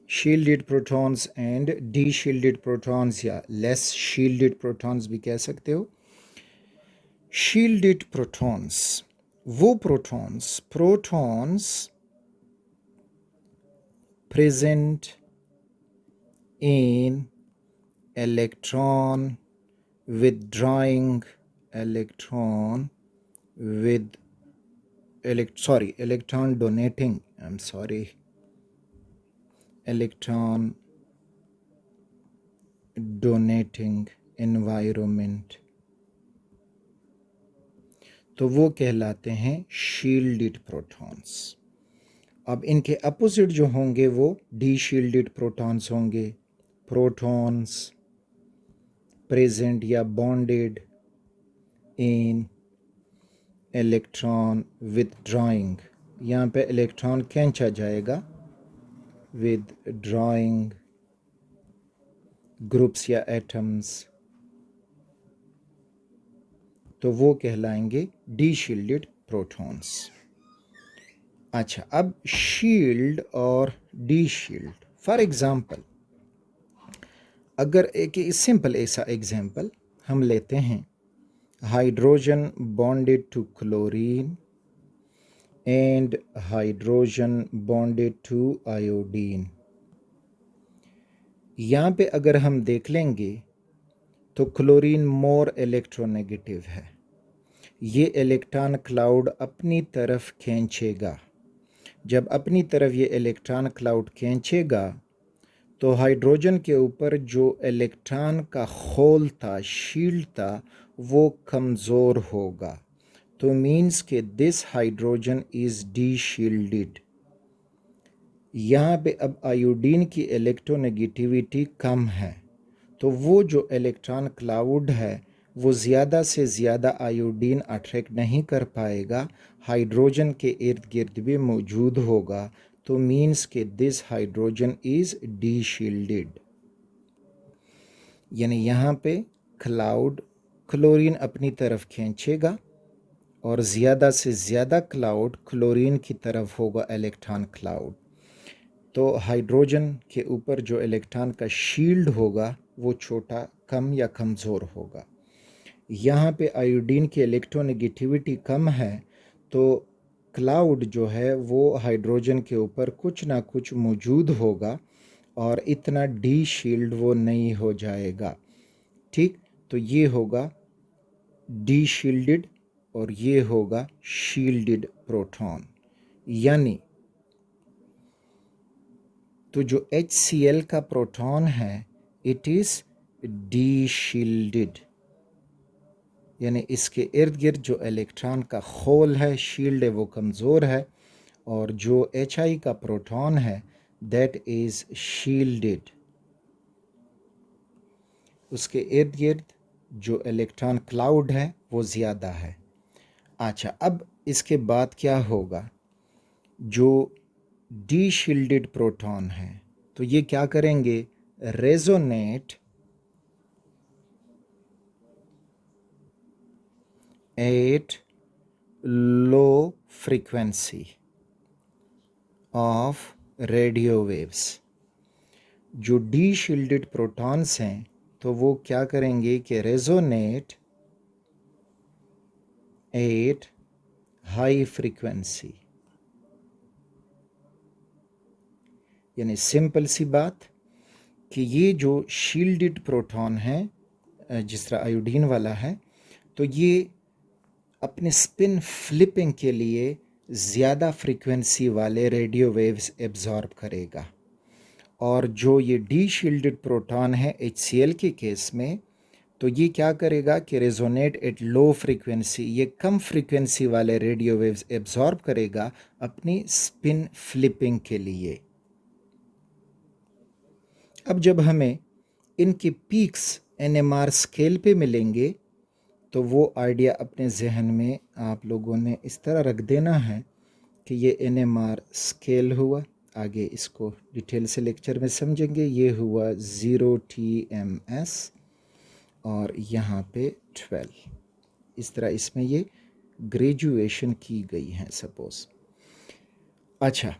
Shielded protons and D shielded protons या less shielded protons भी कह सकते हो। शील्डेड प्रोटॉन्स वो protons present in electron withdrawing electron with electron donating, electron donating environment, तो वो कहलाते हैं शील्डेड प्रोटॉन्स। अब इनके अपोजिट जो होंगे वो डी शील्डेड प्रोटॉन्स होंगे। प्रोटॉन्स प्रेजेंट या बॉन्डेड इन इलेक्ट्रॉन विदड्रॉइंग, यहाँ पे इलेक्ट्रॉन खींचा जाएगा, विदड्रॉइंग ग्रुप्स या एटम्स, तो वो कहलाएंगे डी शील्डेड प्रोटॉन्स। अच्छा, अब शील्ड और डी शील्ड, फॉर एग्जांपल अगर एक सिंपल ऐसा एग्जांपल हम लेते हैं, hydrogen bonded to chlorine and hydrogen bonded to iodine. यहाँ पे अगर हम देख लेंगे तो क्लोरीन मोर इलेक्ट्रोनेगेटिव है, ये इलेक्ट्रॉन क्लाउड अपनी तरफ खींचेगा। जब अपनी तरफ ये इलेक्ट्रॉन क्लाउड खींचेगा तो हाइड्रोजन के ऊपर जो इलेक्ट्रॉन का होल था, शील्ड था, वो कमज़ोर होगा। तो मीन्स के this hydrogen is D shielded. यहाँ पे अब आयोडीन की इलेक्ट्रोनेगेटिविटी कम है, तो वो जो इलेक्ट्रॉन क्लाउड है वो ज़्यादा से ज़्यादा आयोडीन अट्रैक्ट नहीं कर पाएगा, हाइड्रोजन के इर्द गिर्द भी मौजूद होगा। तो मीन्स के this hydrogen is D shielded. यानी यहाँ पे क्लाउड क्लोरीन अपनी तरफ खींचेगा और ज़्यादा से ज़्यादा क्लाउड क्लोरीन की तरफ होगा, इलेक्ट्रॉन क्लाउड। तो हाइड्रोजन के ऊपर जो इलेक्ट्रॉन का शील्ड होगा वो छोटा, कम या कमज़ोर होगा। यहाँ पे आयोडीन की इलेक्ट्रोनेगेटिविटी कम है, तो क्लाउड जो है वो हाइड्रोजन के ऊपर कुछ ना कुछ मौजूद होगा और इतना डी शील्ड वो नहीं हो जाएगा। ठीक, तो ये होगा डी शील्डेड और ये होगा शील्डेड प्रोटॉन। यानी तो जो HCl का प्रोटॉन है इट इज़ डी शील्डेड, यानी इसके इर्द गिर्द जो इलेक्ट्रॉन का होल है, शील्ड है, वो कमज़ोर है, और जो HI का प्रोटॉन है दैट इज़ शील्डेड, उसके इर्द गिर्द जो इलेक्ट्रॉन क्लाउड है वो ज़्यादा है। अच्छा, अब इसके बाद क्या होगा, जो डी शील्डेड प्रोटॉन है तो ये क्या करेंगे, resonate at low frequency of radio waves. जो डी शील्डेड प्रोटॉन्स हैं तो वो क्या करेंगे कि रेजोनेट एट हाई फ्रीक्वेंसी। यानी सिंपल सी बात कि ये जो शील्डेड प्रोटॉन है, जिस तरह आयोडीन वाला है, तो ये अपने स्पिन फ्लिपिंग के लिए ज़्यादा फ्रीक्वेंसी वाले रेडियो वेव्स एब्जॉर्ब करेगा, और जो ये डी शील्डेड प्रोटॉन है HCl के केस में, तो ये क्या करेगा कि रेजोनेट एट लो फ्रीक्वेंसी, ये कम फ्रीक्वेंसी वाले रेडियो वेव्स एब्जॉर्ब करेगा अपनी स्पिन फ्लिपिंग के लिए। अब जब हमें इनके पीक्स NMR स्केल पे मिलेंगे तो वो आइडिया अपने जहन में आप लोगों ने इस तरह रख देना है कि ये NMR स्केल हुआ, आगे इसको डिटेल से लेक्चर में समझेंगे। ये हुआ 0 TMS और यहाँ पे 12, इस तरह इसमें ये ग्रेजुएशन की गई है सपोज। अच्छा,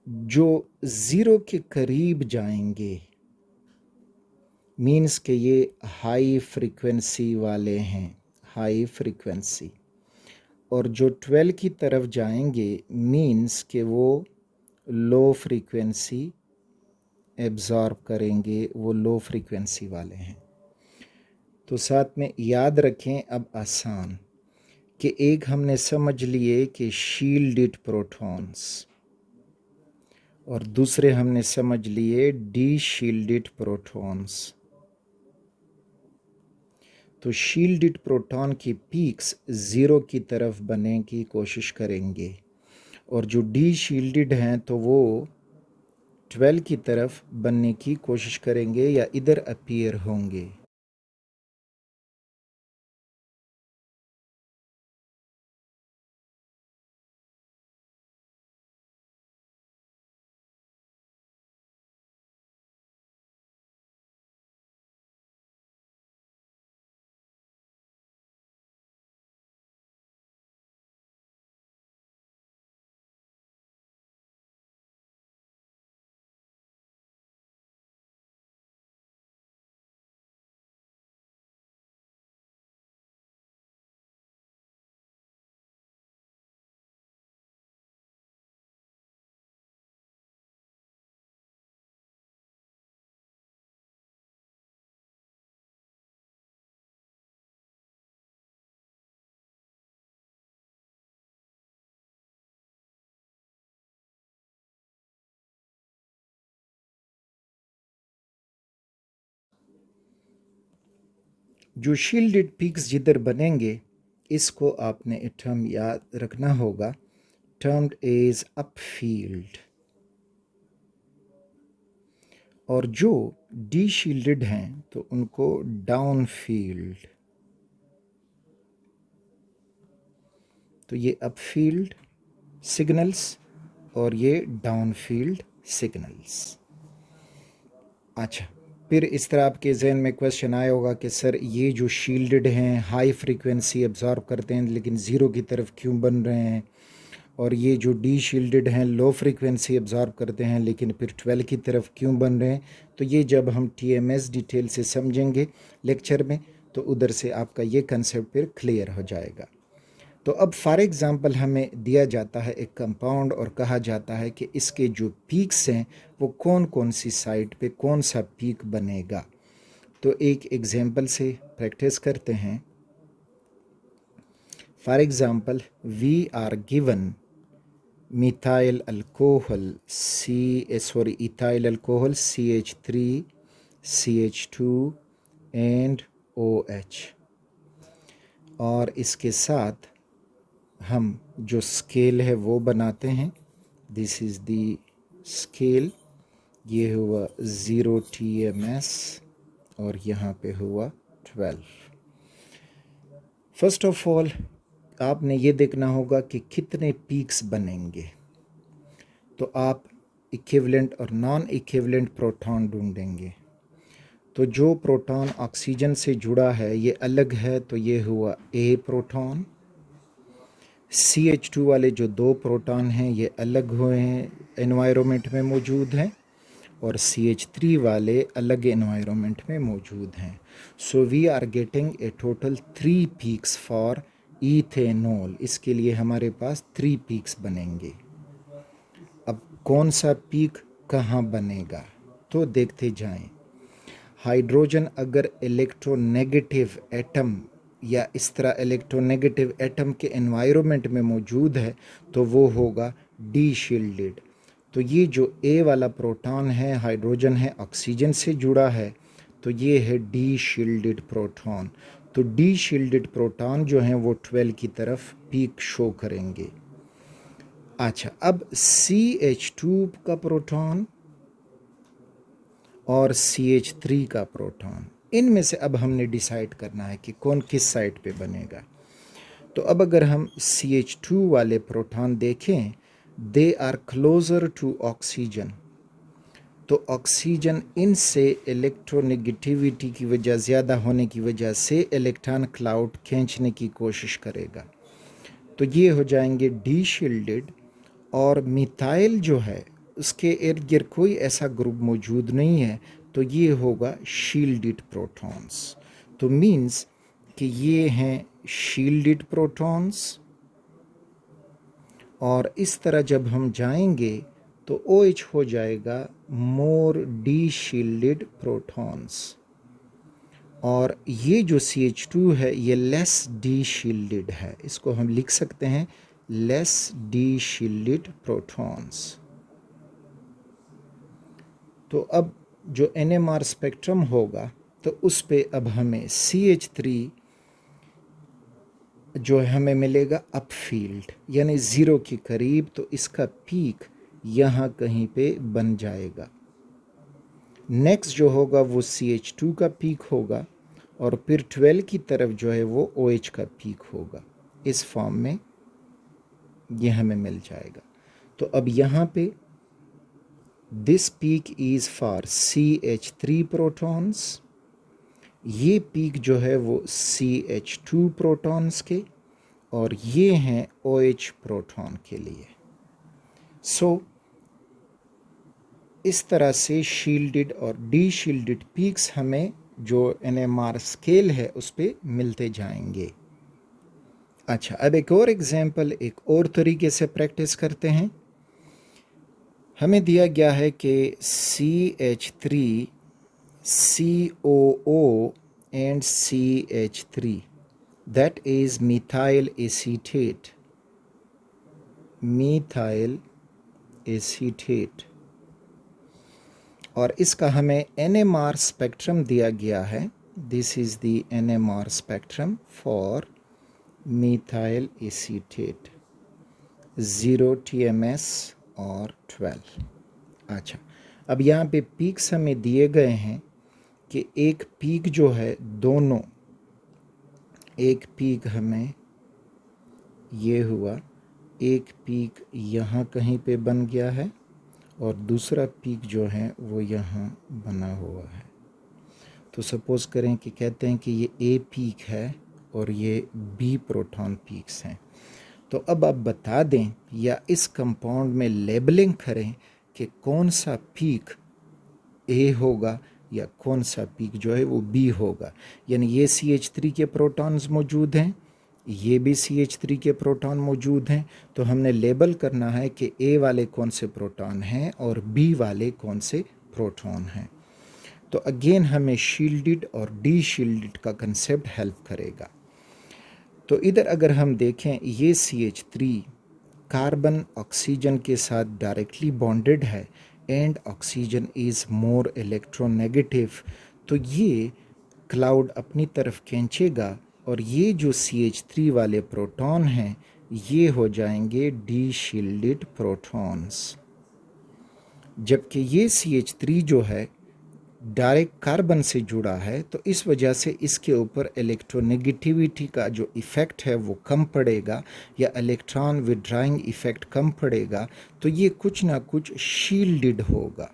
जो 0 के करीब जाएंगे मीन्स के ये हाई फ्रीक्वेंसी वाले हैं, हाई फ्रीक्वेंसी, और जो 12 की तरफ जाएंगे मीन्स के वो लो फ्रीक्वेंसी एब्जॉर्ब करेंगे, वो लो फ्रीक्वेंसी वाले हैं। तो साथ में याद रखें अब आसान कि एक हमने समझ लिए कि शील्डेड प्रोटॉन्स और दूसरे हमने समझ लिए डी शील्डेड प्रोटॉन्स। तो शील्डेड प्रोटॉन की पीक्स 0 की तरफ बनने की कोशिश करेंगे और जो डी शील्डेड हैं तो वो 12 की तरफ बनने की कोशिश करेंगे या इधर अपीयर होंगे। जो शील्डेड पीक्स जिधर बनेंगे इसको आपने टर्म याद रखना होगा, टर्म्ड इज अपफील्ड। और जो डी शील्डेड हैं तो उनको डाउनफील्ड। तो ये अपफील्ड सिग्नल्स और ये डाउनफील्ड सिग्नल्स। अच्छा, फिर इस तरह आपके जहन में क्वेश्चन आया होगा कि सर ये जो शील्डेड हैं हाई फ्रीक्वेंसी एब्जॉर्ब करते हैं लेकिन 0 की तरफ क्यों बन रहे हैं, और ये जो डी शील्डेड हैं लो फ्रीक्वेंसी एब्जॉर्ब करते हैं लेकिन फिर 12 की तरफ क्यों बन रहे हैं। तो ये जब हम TMS डिटेल से समझेंगे लेक्चर में तो उधर से आपका ये कंसेप्ट फिर क्लियर हो जाएगा। तो अब फॉर एग्ज़ाम्पल हमें दिया जाता है एक कंपाउंड और कहा जाता है कि इसके जो पीक्स हैं वो कौन कौन सी साइड पे कौन सा पीक बनेगा। तो एक एग्जांपल से प्रैक्टिस करते हैं। For example we are given methyl alcohol ethyl alcohol CH3 CH2 and OH, और इसके साथ हम जो स्केल है वो बनाते हैं। दिस इज़ दी स्केल, ये हुआ 0 TMS और यहाँ पे हुआ 12। फर्स्ट ऑफ ऑल आपने ये देखना होगा कि कितने पीक्स बनेंगे। तो आप इक्विवेलेंट और नॉन इक्विवेलेंट प्रोटॉन ढूंढेंगे। तो जो प्रोटॉन ऑक्सीजन से जुड़ा है ये अलग है, तो ये हुआ A प्रोटॉन। CH2 वाले जो 2 प्रोटॉन हैं ये अलग हुए हैं, एनवायरनमेंट में मौजूद हैं, और CH3 वाले अलग एनवायरनमेंट में मौजूद हैं। So we are getting a total 3 peaks for ethanol. इसके लिए हमारे पास 3 पीक्स बनेंगे। अब कौन सा पीक कहाँ बनेगा तो देखते जाएं। हाइड्रोजन अगर इलेक्ट्रोनेगेटिव एटम या इस तरह इलेक्ट्रोनेगेटिव एटम के एनवायरनमेंट में मौजूद है तो वो होगा डी शील्डेड। तो ये जो ए वाला प्रोटॉन है हाइड्रोजन है ऑक्सीजन से जुड़ा है, तो ये है डी शील्डेड प्रोटॉन। तो डी शील्डेड प्रोटॉन जो हैं वो 12 की तरफ पीक शो करेंगे। अच्छा, अब CH2 का प्रोटॉन और CH3 का प्रोटॉन, इनमें से अब हमने डिसाइड करना है कि कौन किस साइड पे बनेगा। तो अब अगर हम CH2 वाले प्रोटॉन देखें, they are closer to oxygen. तो ऑक्सीजन इनसे इलेक्ट्रोनेगेटिविटी की वजह ज़्यादा होने की वजह से इलेक्ट्रॉन क्लाउड खींचने की कोशिश करेगा। तो ये हो जाएंगे डी शील्डेड। और मिथाइल जो है उसके इर्द गिर्द कोई ऐसा ग्रुप मौजूद नहीं है, तो ये होगा शील्डेड प्रोटॉन्स। तो मीन्स कि ये हैं शील्डेड प्रोटॉन्स, और इस तरह जब हम जाएंगे तो OH हो जाएगा मोर डी शील्डेड प्रोटॉन्स, और ये जो CH2 है ये लेस डी शील्डेड है, इसको हम लिख सकते हैं लेस डी शील्डेड प्रोटॉन्स। तो अब जो NMR स्पेक्ट्रम होगा तो उस पे अब हमें CH3 जो हमें मिलेगा अपफील्ड, यानी ज़ीरो के करीब, तो इसका पीक यहाँ कहीं पे बन जाएगा। नेक्स्ट जो होगा वो CH2 का पीक होगा, और फिर 12 की तरफ जो है वो OH का पीक होगा। इस फॉर्म में ये हमें मिल जाएगा। तो अब यहाँ पे this peak is for CH3 protons, ये पीक जो है वो CH2 प्रोटॉन्स के, और ये हैं OH प्रोटॉन के लिए। सो इस तरह से शील्डेड और डी शील्डेड पीक्स हमें जो NMR स्केल है उस पे मिलते जाएंगे। अच्छा, अब एक और एग्जांपल एक और तरीके से प्रैक्टिस करते हैं। हमें दिया गया है कि CH3 COO and CH3, that is methyl acetate, और इसका हमें NMR स्पेक्ट्रम दिया गया है। This is the NMR spectrum for methyl acetate, 0 TMS और 12। अच्छा, अब यहाँ पे पीक्स हमें दिए गए हैं कि एक पीक जो है दोनों, एक पीक हमें ये हुआ, एक पीक यहाँ कहीं पे बन गया है, और दूसरा पीक जो है वो यहाँ बना हुआ है। तो सपोज़ करें कि कहते हैं कि ये A पीक है और ये B प्रोटॉन पीक्स हैं। तो अब आप बता दें या इस कंपाउंड में लेबलिंग करें कि कौन सा पीक A होगा या कौन सा पीक जो है वो B होगा। यानी ये CH3 के प्रोटॉन्स मौजूद हैं, ये भी CH3 के प्रोटॉन मौजूद हैं, तो हमने लेबल करना है कि A वाले कौन से प्रोटॉन हैं और B वाले कौन से प्रोटॉन हैं। तो अगेन हमें शील्डेड और डी शील्डेड का कंसेप्ट हेल्प करेगा। तो इधर अगर हम देखें, ये CH3 कार्बन ऑक्सीजन के साथ डायरेक्टली बॉन्डेड है and oxygen is more electronegative, तो ये क्लाउड अपनी तरफ खींचेगा, और ये जो CH3 वाले प्रोटॉन हैं ये हो जाएंगे डी शील्डेड प्रोटॉन्स, जबकि ये CH3 जो है डायरेक्ट कार्बन से जुड़ा है, तो इस वजह से इसके ऊपर इलेक्ट्रोनेगेटिविटी का जो इफ़ेक्ट है वो कम पड़ेगा, या इलेक्ट्रॉन विड्राइंग इफ़ेक्ट कम पड़ेगा, तो ये कुछ ना कुछ शील्डेड होगा,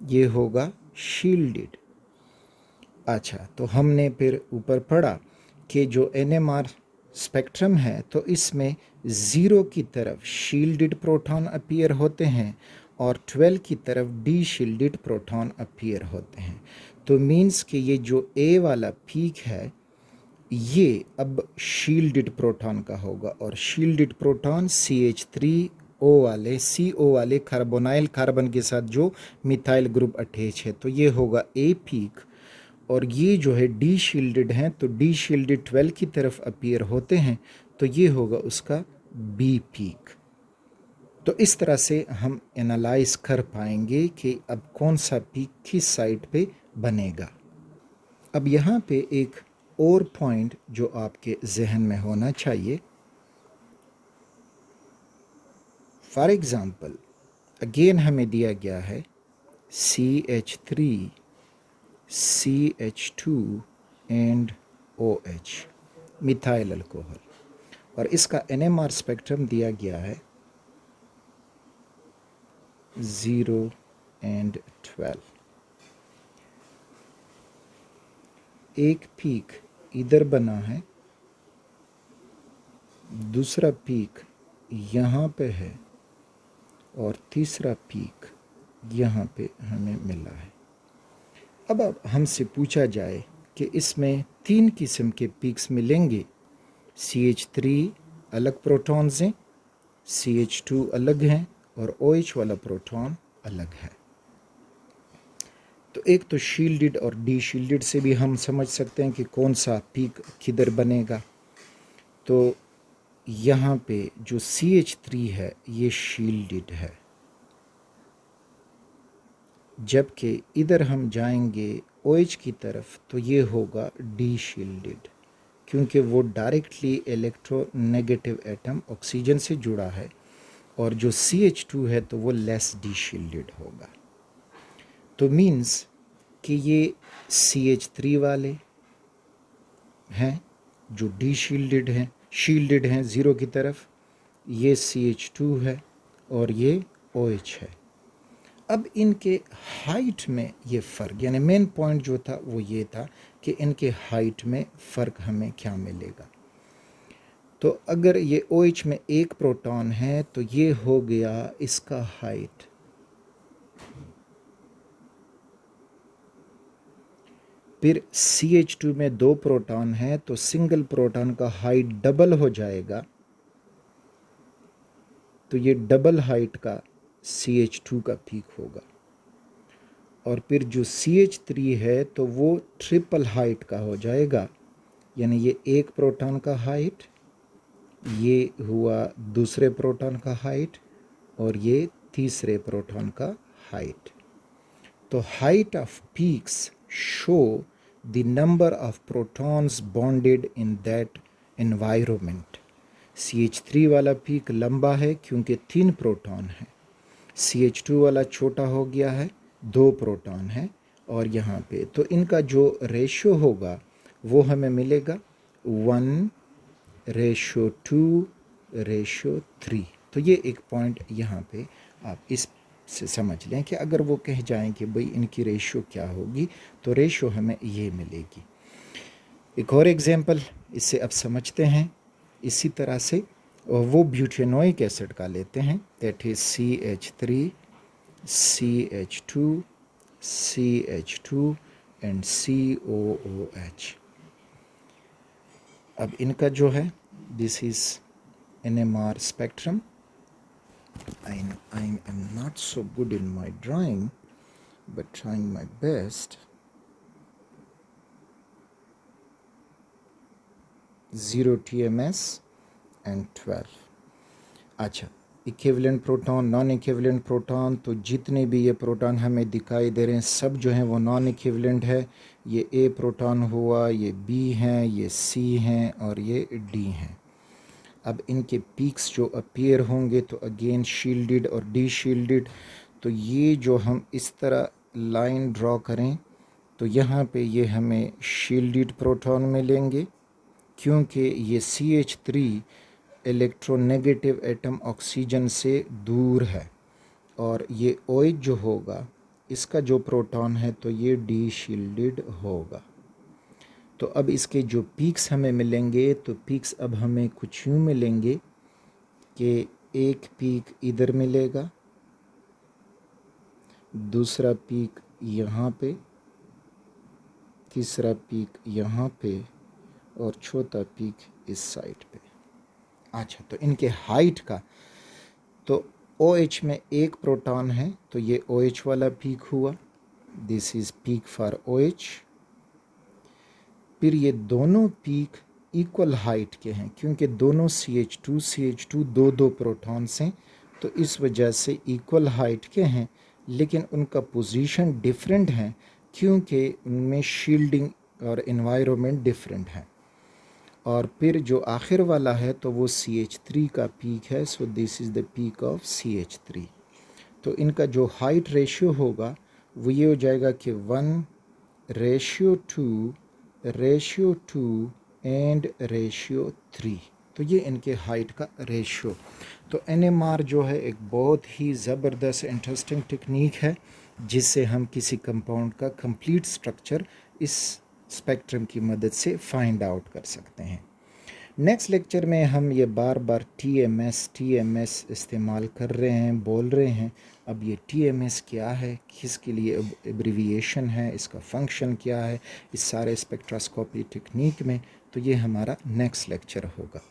ये होगा शील्डेड। अच्छा, तो हमने फिर ऊपर पढ़ा कि जो NMR स्पेक्ट्रम है तो इसमें 0 की तरफ शील्डेड प्रोटॉन अपीयर होते हैं और 12 की तरफ डी शील्डेड प्रोटॉन अपीयर होते हैं। तो मीन्स कि ये जो A वाला पीक है ये अब शील्डेड प्रोटॉन का होगा, और शील्डेड प्रोटॉन CH3O वाले CO वाले कार्बोनाइल कार्बन के साथ जो मिथाइल ग्रुप अटैच है, तो ये होगा A पीक, और ये जो है डी शील्डेड हैं तो डी शील्डेड 12 की तरफ अपीयर होते हैं, तो ये होगा उसका B पीक। तो इस तरह से हम एनालाइज कर पाएंगे कि अब कौन सा पीक किस साइड पे बनेगा। अब यहाँ पे एक और पॉइंट जो आपके जहन में होना चाहिए, फॉर एग्ज़ाम्पल अगेन हमें दिया गया है CH3 CH2 and OH, methyl alcohol, और इसका NMR स्पेक्ट्रम दिया गया है 0 एंड 12। एक पीक इधर बना है, दूसरा पीक यहाँ पे है, और तीसरा पीक यहाँ पे हमें मिला है। अब हमसे पूछा जाए कि इसमें 3 किस्म के पीक्स मिलेंगे, CH3 अलग प्रोटॉन्स हैं, CH2 अलग हैं और OH वाला प्रोटॉन अलग है। तो एक तो शील्डेड और डी शील्डेड से भी हम समझ सकते हैं कि कौन सा पीक किधर बनेगा। तो यहाँ पे जो CH3 है ये शील्डेड है, जबकि इधर हम जाएंगे OH की तरफ तो ये होगा डी शील्डेड, क्योंकि वो डायरेक्टली इलेक्ट्रोनेगेटिव एटम ऑक्सीजन से जुड़ा है, और जो CH2 है तो वो लेस डी शील्डेड होगा। तो मीन्स कि ये CH3 वाले हैं जो डी शील्डेड हैं ज़ीरो की तरफ, ये CH2 है और ये OH है। अब इनके हाइट में ये फ़र्क, यानी मेन पॉइंट जो था वो ये था कि इनके हाइट में फ़र्क हमें क्या मिलेगा। तो अगर ये OH में एक प्रोटॉन है तो ये हो गया इसका हाइट, फिर CH2 में 2 प्रोटॉन है तो सिंगल प्रोटॉन का हाइट डबल हो जाएगा, तो ये डबल हाइट का CH2 का पीक होगा। और फिर जो CH3 है तो वो ट्रिपल हाइट का हो जाएगा, यानी ये एक प्रोटॉन का हाइट, ये हुआ दूसरे प्रोटॉन का हाइट और ये तीसरे प्रोटॉन का हाइट। तो height of peaks show the number of protons bonded in that environment. CH3 वाला पीक लंबा है क्योंकि 3 प्रोटॉन हैं, CH2 वाला छोटा हो गया है, 2 प्रोटॉन है, और यहाँ पे तो इनका जो रेशियो होगा वो हमें मिलेगा 1:2:3। तो ये एक पॉइंट यहाँ पे आप इस से समझ लें कि अगर वो कह जाएं कि भाई इनकी रेशियो क्या होगी तो रेशियो हमें ये मिलेगी। एक और एग्जांपल इससे अब समझते हैं इसी तरह से, वो ब्यूटेनोइक एसिड का लेते हैं, that is CH3 CH2 CH2 and COOH। अब इनका जो है this is NMR spectrum. I am not so good in my drawing but trying my best. 0 TMS and 12। अच्छा, equivalent proton, non equivalent proton, तो जितने भी ये प्रोटॉन हमें दिखाई दे रहे हैं सब जो हैं वो नॉन इक्विवेलेंट है। ये A प्रोटॉन हुआ, ये B हैं, ये C हैं और ये D हैं। अब इनके पीक्स जो अपीयर होंगे तो अगेन शील्डेड और डी शील्डेड। तो ये जो हम इस तरह लाइन ड्रॉ करें तो यहाँ पे ये हमें शील्डेड प्रोटॉन मिलेंगे, क्योंकि ये CH3 इलेक्ट्रोनेगेटिव एटम ऑक्सीजन से दूर है, और ये OH जो होगा इसका जो प्रोटॉन है तो ये डी शील्डेड होगा। तो अब इसके जो पीक्स हमें मिलेंगे तो पीक्स अब हमें कुछ यूँ मिलेंगे कि एक पीक इधर मिलेगा, दूसरा पीक यहाँ पे, तीसरा पीक यहाँ पे और चौथा पीक इस साइड पे। अच्छा, तो इनके हाइट का, तो OH में एक प्रोटॉन है तो ये OH वाला पीक हुआ, this is peak for OH। फिर ये दोनों पीक इक्वल हाइट के हैं क्योंकि दोनों CH2 दो प्रोटॉन्स हैं, तो इस वजह से इक्वल हाइट के हैं, लेकिन उनका पोजीशन डिफरेंट है क्योंकि उनमें शील्डिंग और एनवायरनमेंट डिफरेंट है। और फिर जो आखिर वाला है तो वो CH3 का पीक है, so this is the peak of CH3। तो इनका जो हाइट रेशियो होगा वो ये हो जाएगा कि 1:2 एंड 3। तो ये इनके हाइट का रेशियो। तो NMR जो है एक बहुत ही ज़बरदस्त इंटरेस्टिंग टेक्निक है जिससे हम किसी कंपाउंड का कंप्लीट स्ट्रक्चर इस स्पेक्ट्रम की मदद से फाइंड आउट कर सकते हैं। नेक्स्ट लेक्चर में हम ये बार बार TMS इस्तेमाल कर रहे हैं, बोल रहे हैं। अब ये TMS क्या है, किसके लिए एब्रिविएशन है, इसका फंक्शन क्या है इस सारे स्पेक्ट्रोस्कोपी टेक्निक में, तो ये हमारा नेक्स्ट लेक्चर होगा।